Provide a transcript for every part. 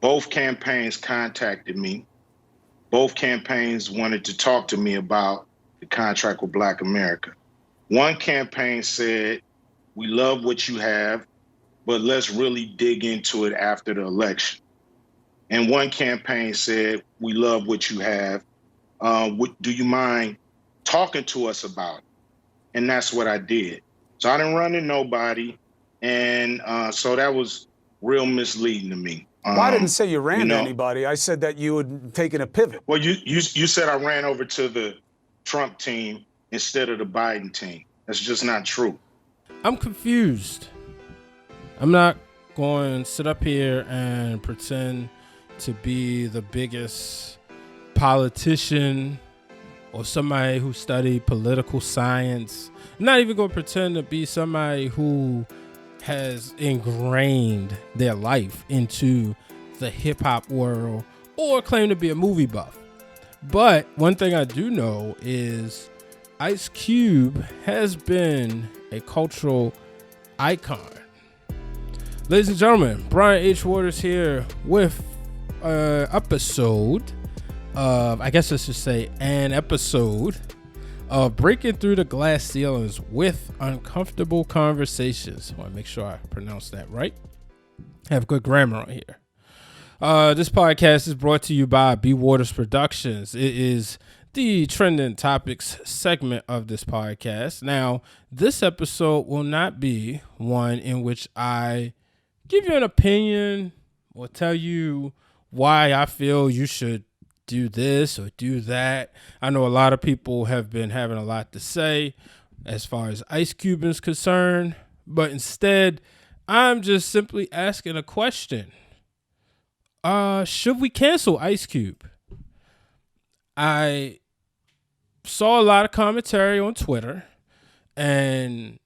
Both campaigns contacted me. Both campaigns wanted to talk to me about the contract with Black America. One campaign said, we love what you have, but let's really dig into it after the election. And one campaign said, we love what you have. Do you mind talking to us about it? And that's what I did. So I didn't run to nobody. And so that was real misleading to me. Well, I didn't say you ran to anybody. I said that you had taken a pivot. Well, you said I ran over to the Trump team instead of the Biden team. That's just not true. I'm confused. I'm not going to sit up here and pretend to be the biggest politician or somebody who studied political science. I'm not even going to pretend to be somebody who has ingrained their life into the hip hop world or claim to be a movie buff. But one thing I do know is Ice Cube has been a cultural icon. Ladies and gentlemen, Brian H. Waters here with an episode of, I guess I should say, an episode of Breaking Through the Glass Ceilings with Uncomfortable Conversations. I want to make sure I pronounce that right. Have good grammar on here. This podcast is brought to you by B. Waters Productions. It is the trending topics segment of this podcast. Now, this episode will not be one in which I give you an opinion or tell you why I feel you should do this or do that. I know a lot of people have been having a lot to say as far as Ice Cube is concerned, but instead, I'm just simply asking a question. Should we cancel Ice Cube? I saw a lot of commentary on Twitter, and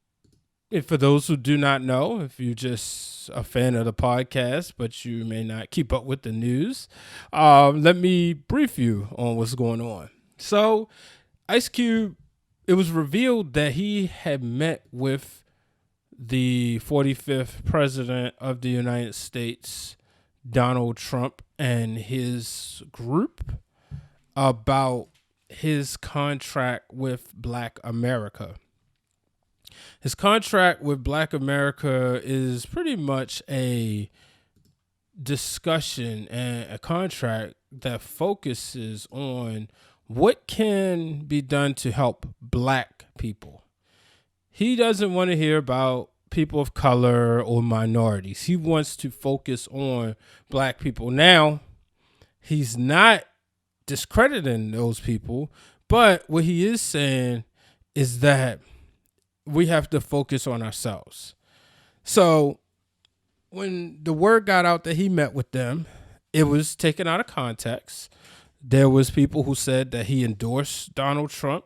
for those who do not know, if you're just a fan of the podcast, but you may not keep up with the news, let me brief you on what's going on. So, Ice Cube, it was revealed that he had met with the 45th president of the United States, Donald Trump, and his group about his contract with Black America. His contract with Black America is pretty much a discussion and a contract that focuses on what can be done to help Black people. He doesn't want to hear about people of color or minorities. He wants to focus on Black people. Now, he's not discrediting those people, but what he is saying is that we have to focus on ourselves. So when the word got out that he met with them, it was taken out of context. There was people who said that he endorsed Donald Trump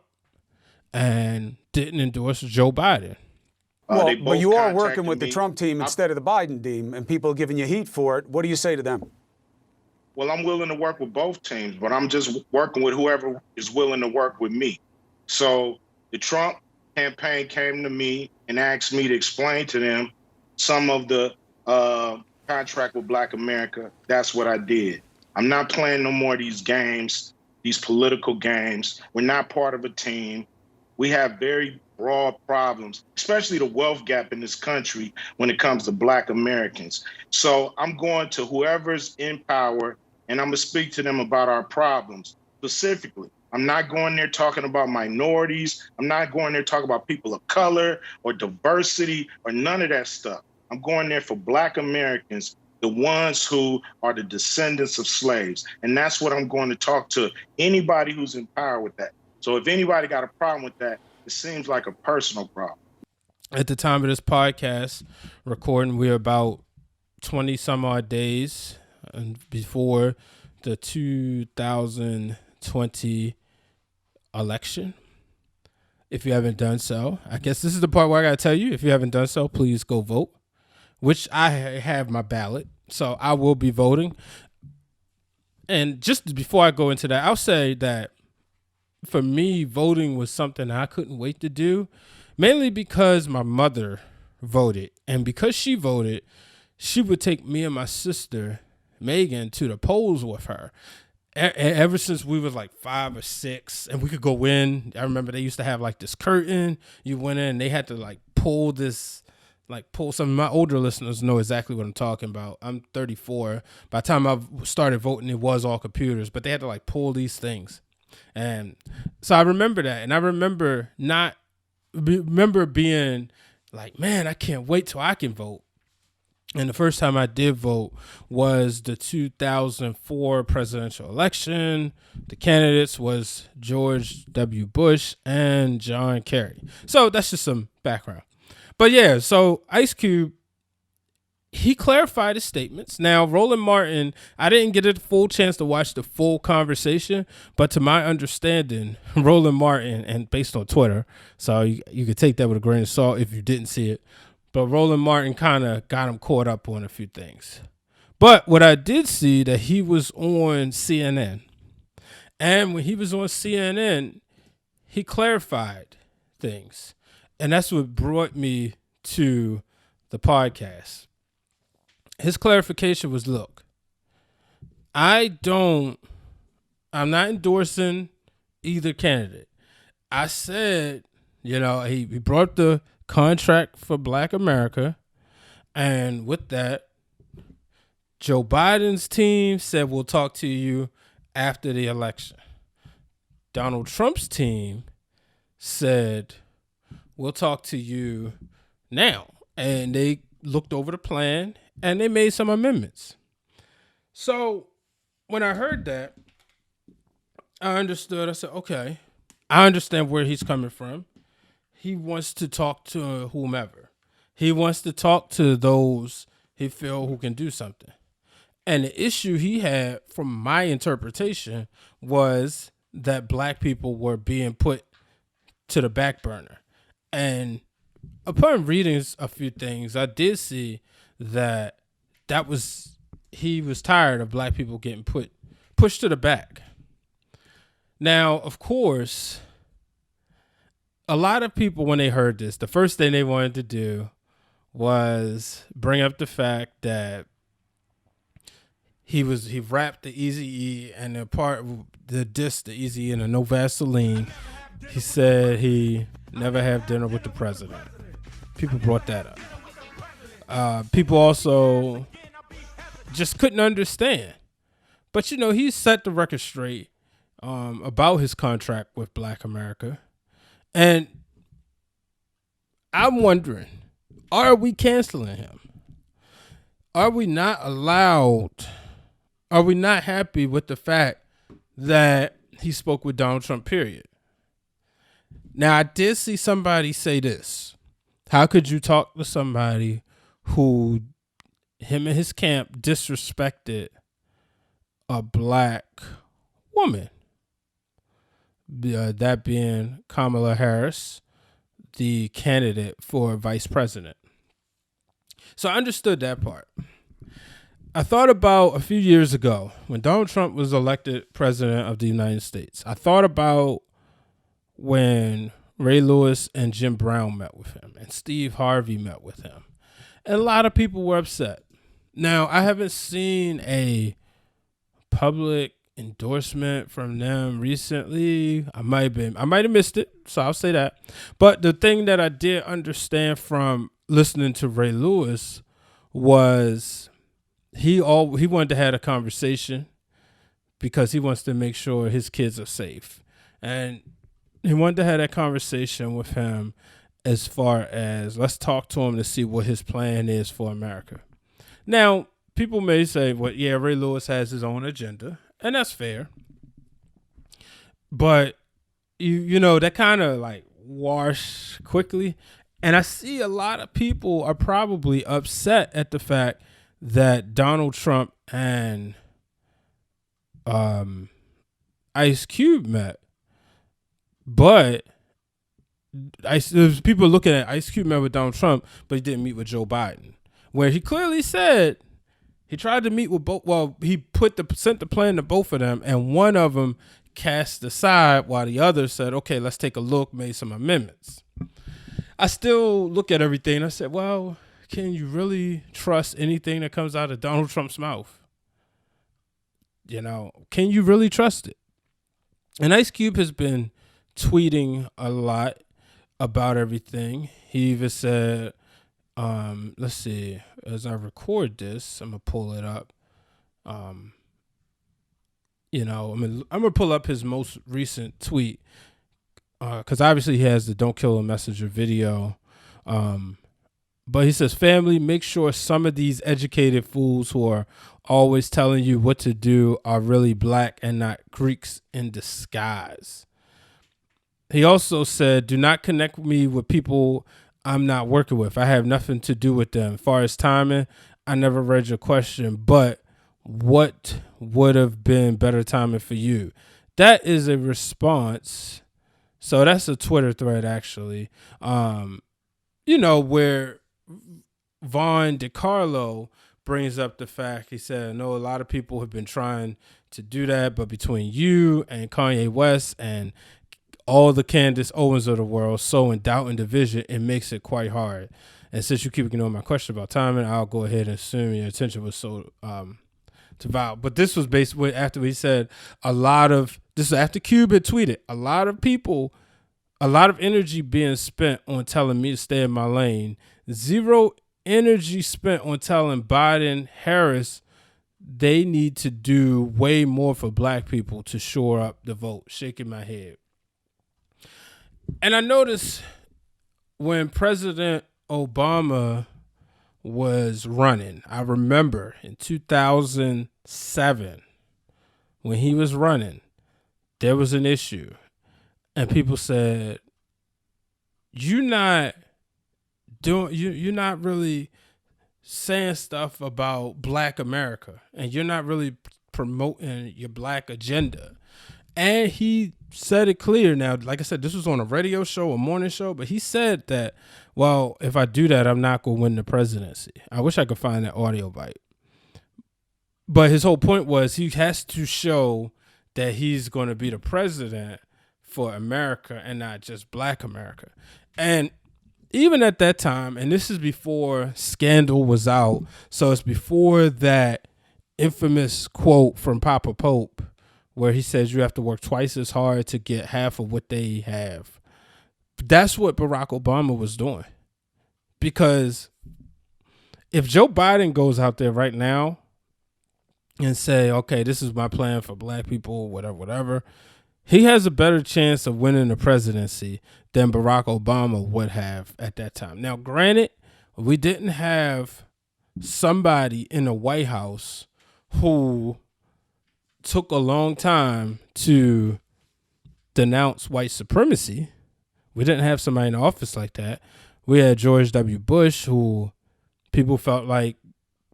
and didn't endorse Joe Biden. Well, but you are working with the Trump team instead of the Biden team, and people are giving you heat for it. What do you say to them? Well, I'm willing to work with both teams, but I'm just working with whoever is willing to work with me. So the Trump campaign came to me and asked me to explain to them some of the contract with Black America. That's what I did. I'm not playing no more of these games, these political games. We're not part of a team. We have very broad problems, especially the wealth gap in this country when it comes to Black Americans. So I'm going to whoever's in power, and I'm going to speak to them about our problems specifically. I'm not going there talking about minorities. I'm not going there talking about people of color or diversity or none of that stuff. I'm going there for Black Americans, the ones who are the descendants of slaves. And that's what I'm going to talk to anybody who's in power with that. So if anybody got a problem with that, it seems like a personal problem. At the time of this podcast recording, we're about 20 some odd days before the 2020 election. If you haven't done so, I guess this is the part where I gotta tell you, if you haven't done so, please go vote, which I have my ballot, so I will be voting. And just before I go into that, I'll say that for me, voting was something I couldn't wait to do, mainly because my mother voted. And because she voted, she would take me and my sister Megan to the polls with her. Ever since we was like 5 or 6 and we could go in. I remember they used to have like this curtain. You went in and they had to like pull some of my older listeners know exactly what I'm talking about. I'm 34. By the time I started voting, it was all computers, but they had to like pull these things. And so I remember that. And I remember being like, man, I can't wait till I can vote. And the first time I did vote was the 2004 presidential election. The candidates was George W. Bush and John Kerry. So that's just some background. But yeah, so Ice Cube, he clarified his statements. Now, Roland Martin, I didn't get a full chance to watch the full conversation, but to my understanding, Roland Martin, and based on Twitter, so you could take that with a grain of salt if you didn't see it, but Roland Martin kind of got him caught up on a few things. But what I did see that he was on CNN. And when he was on CNN, he clarified things. And that's what brought me to the podcast. His clarification was, look, I'm not endorsing either candidate. I said, he brought up the contract for Black America. And with that, Joe Biden's team said, we'll talk to you after the election. Donald Trump's team said, we'll talk to you now. And they looked over the plan and they made some amendments. So when I heard that, I understood. I said, okay, I understand where he's coming from. He wants to talk to whomever. He wants to talk to those he feel who can do something. And the issue he had, from my interpretation, was that Black people were being put to the back burner. And upon reading a few things, I did see that he was tired of Black people getting pushed to the back. Now, of course, a lot of people, when they heard this, the first thing they wanted to do was bring up the fact that he rapped the Eazy-E and the diss the Eazy-E in a No Vaseline. He said he never have dinner with the president. People brought that up. People also just couldn't understand. But, he set the record straight about his contract with Black America. And I'm wondering, are we canceling him? Are we not happy with the fact that he spoke with Donald Trump, period? Now, I did see somebody say this. How could you talk to somebody who, him and his camp, disrespected a Black woman? That being Kamala Harris, the candidate for vice president. So I understood that part. I thought about a few years ago when Donald Trump was elected president of the United States. I thought about when Ray Lewis and Jim Brown met with him and Steve Harvey met with him. And a lot of people were upset. Now, I haven't seen a public endorsement from them recently. I might have missed it, so I'll say that. But the thing that I did understand from listening to Ray Lewis was he wanted to have a conversation because he wants to make sure his kids are safe. And he wanted to have that conversation with him as far as let's talk to him to see what his plan is for America. Now, people may say, well, yeah, Ray Lewis has his own agenda, and that's fair. But, you know, that kind of like wash quickly. And I see a lot of people are probably upset at the fact that Donald Trump and Ice Cube met. But there's people looking at Ice Cube met with Donald Trump, but he didn't meet with Joe Biden, where he clearly said he tried to meet with both. Well, he sent the plan to both of them, and one of them cast aside while the other said, okay, let's take a look, made some amendments. I still look at everything and I said, well, can you really trust anything that comes out of Donald Trump's mouth? can you really trust it? And Ice Cube has been tweeting a lot about everything. He even said, let's see, as I record this, I'm going to pull it up. I'm going to pull up his most recent tweet because obviously he has the Don't Kill a Messenger video. But he says, family, make sure some of these educated fools who are always telling you what to do are really black and not Greeks in disguise. He also said, do not connect me with people I'm not working with. I have nothing to do with them. As far as timing, I never read your question, but what would have been better timing for you? That is a response. So that's a Twitter thread, actually, where Vaughn DiCarlo brings up the fact, he said, I know a lot of people have been trying to do that, but between you and Kanye West and all the Candace Owens of the world sowing doubt and division, it makes it quite hard. And since you keep ignoring my question about timing, I'll go ahead and assume your attention was so to Val. But this was basically after he said this is after Cube had tweeted, a lot of energy being spent on telling me to stay in my lane. Zero energy spent on telling Biden, Harris, they need to do way more for black people to shore up the vote. Shaking my head. And I noticed when President Obama was running, I remember in 2007, when he was running, there was an issue. And people said, you're not really saying stuff about black America, and you're not really promoting your black agenda. And he said it clear. Now, like I said, this was on a radio show, a morning show, but he said that, well, if I do that, I'm not going to win the presidency. I wish I could find that audio bite. But his whole point was he has to show that he's going to be the president for America and not just black America. And even at that time, and this is before Scandal was out, so it's before that infamous quote from Papa Pope where he says you have to work twice as hard to get half of what they have. That's what Barack Obama was doing. Because if Joe Biden goes out there right now and say, okay, this is my plan for black people, whatever, he has a better chance of winning the presidency than Barack Obama would have at that time. Now, granted, we didn't have somebody in the White House who took a long time to denounce white supremacy. We didn't have somebody in the office like that. We had George W. Bush, who people felt like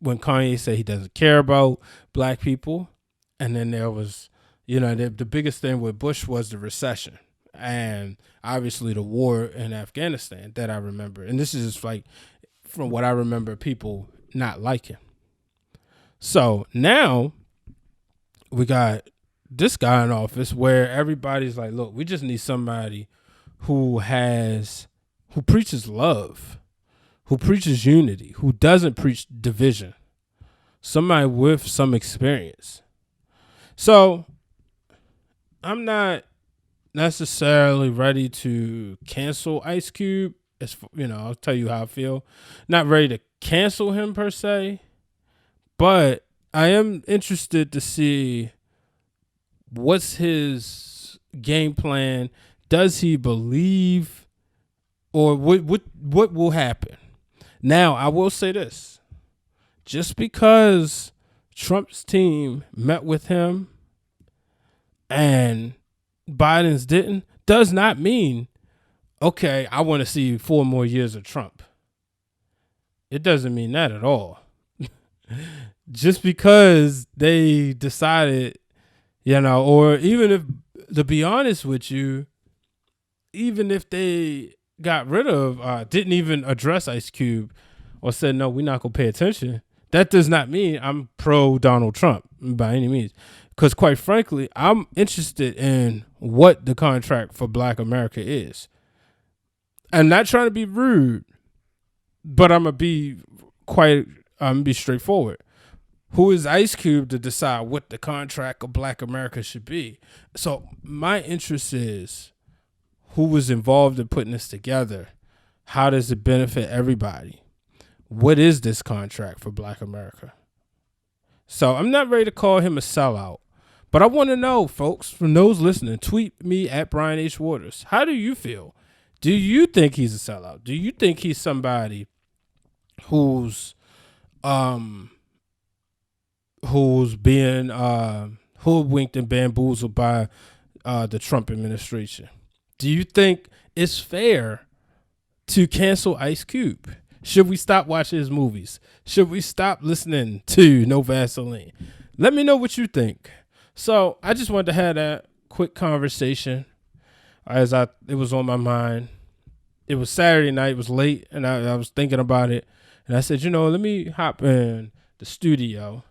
when Kanye said he doesn't care about black people. And then there was, the biggest thing with Bush was the recession and obviously the war in Afghanistan that I remember. And this is like from what I remember people not liking. So now we got this guy in office where everybody's like, look, we just need somebody who preaches love, who preaches unity, who doesn't preach division, somebody with some experience. So I'm not necessarily ready to cancel Ice Cube. I'll tell you how I feel. Not ready to cancel him per se, but I am interested to see what's his game plan. Does he believe, or what will happen? Now, I will say this. Just because Trump's team met with him and Biden's didn't, does not mean, okay, I want to see 4 more years of Trump. It doesn't mean that at all. Just because they decided, or even if, to be honest with you, even if they got rid of, didn't even address Ice Cube or said, no, we're not going to pay attention, that does not mean I'm pro Donald Trump by any means. Because quite frankly, I'm interested in what the contract for Black America is. I'm not trying to be rude, but I'm going to be straightforward. Who is Ice Cube to decide what the contract of Black America should be? So my interest is who was involved in putting this together. How does it benefit everybody? What is this contract for Black America? So I'm not ready to call him a sellout, but I want to know, folks, from those listening, tweet me at Brian H. Waters. How do you feel? Do you think he's a sellout? Do you think he's somebody who's being hoodwinked and bamboozled by the Trump administration? Do you think it's fair to cancel Ice Cube? Should we stop watching his movies? Should we stop listening to No Vaseline? Let me know what you think. So I just wanted to have that quick conversation it was on my mind. It was Saturday night. It was late, and I was thinking about it. And I said, let me hop in the studio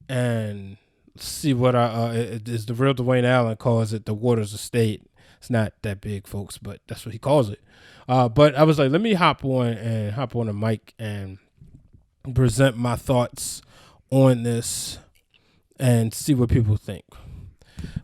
and see what is the real Dwayne Allen calls it, the Waters Estate. It's not that big, folks, but that's what he calls it. But I was like, let me hop on the mic and present my thoughts on this and see what people think.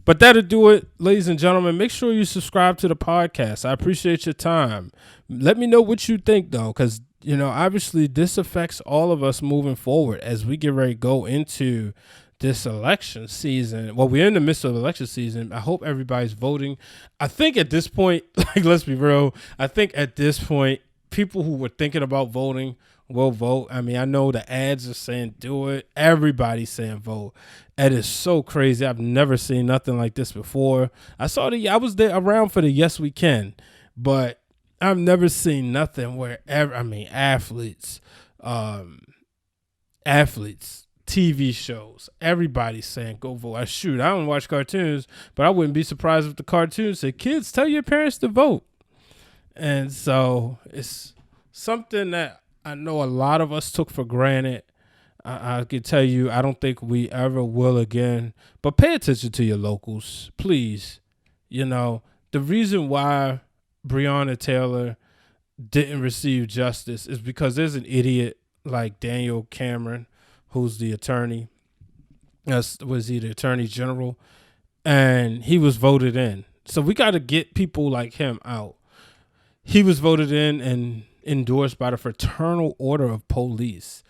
But that'll do it, ladies and gentlemen. Make sure you subscribe to the podcast. I appreciate your time. Let me know what you think, though, because, obviously this affects all of us moving forward as we get ready to go into this election season. Well, we're in the midst of election season. I hope everybody's voting. I think at this point, let's be real, I think at this point, people who were thinking about voting will vote. I mean, I know the ads are saying do it. Everybody's saying vote. It is so crazy. I've never seen nothing like this before. I was there around for the Yes We Can, but I've never seen nothing where athletes, TV shows, everybody's saying go vote. I don't watch cartoons, but I wouldn't be surprised if the cartoons said, kids, tell your parents to vote. And so it's something that I know a lot of us took for granted. I can tell you, I don't think we ever will again. But pay attention to your locals, please. The reason why Breonna Taylor didn't receive justice is because there's an idiot like Daniel Cameron, who's the attorney. Was he the attorney general? And he was voted in. So we got to get people like him out. He was voted in and endorsed by the Fraternal Order of Police.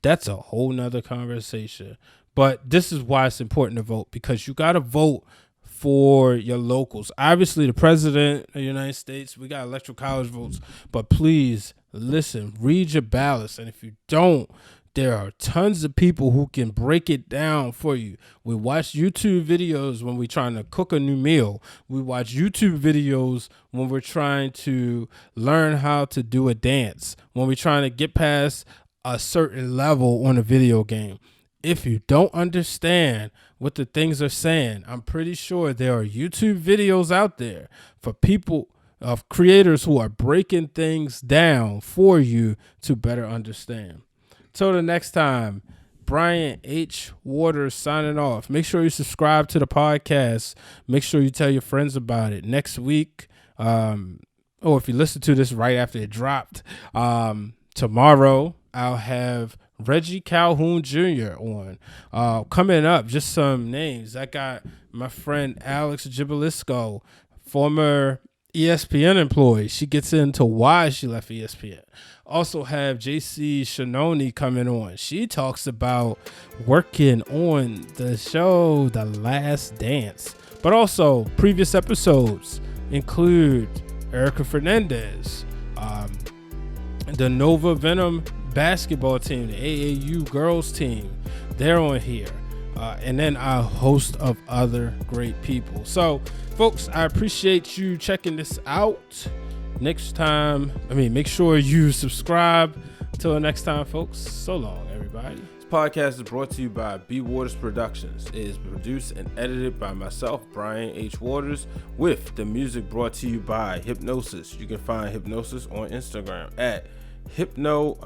That's a whole nother conversation. But this is why it's important to vote, because you got to vote for your locals. Obviously, the president of the United States, we got electoral college votes. But please, listen, read your ballots. And if you don't, there are tons of people who can break it down for you. We watch YouTube videos when we're trying to cook a new meal. We watch YouTube videos when we're trying to learn how to do a dance, when we're trying to get past a certain level on a video game. If you don't understand what the things are saying, I'm pretty sure there are YouTube videos out there for people, of creators who are breaking things down for you to better understand. Till the next time, Brian H. Waters signing off. Make sure you subscribe to the podcast. Make sure you tell your friends about it. Next week, or if you listen to this right after it dropped, tomorrow I'll have Reggie Calhoun Jr. on. Coming up, just some names. I got my friend Alex Gibelisco, former ESPN employee. She gets into why she left ESPN. Also have JC Shinoni coming on. She talks about working on the show The Last Dance. But also previous episodes include Erica Fernandez, the Nova Venom basketball team, the AAU girls team. They're on here. And then a host of other great people. So, folks, I appreciate you checking this out. Next time, make sure you subscribe. Till the next time, folks. So long, everybody. This podcast is brought to you by B Waters Productions. It is produced and edited by myself, Brian H. Waters, with the music brought to you by Hypnosis. You can find Hypnosis on Instagram at hypno_beats.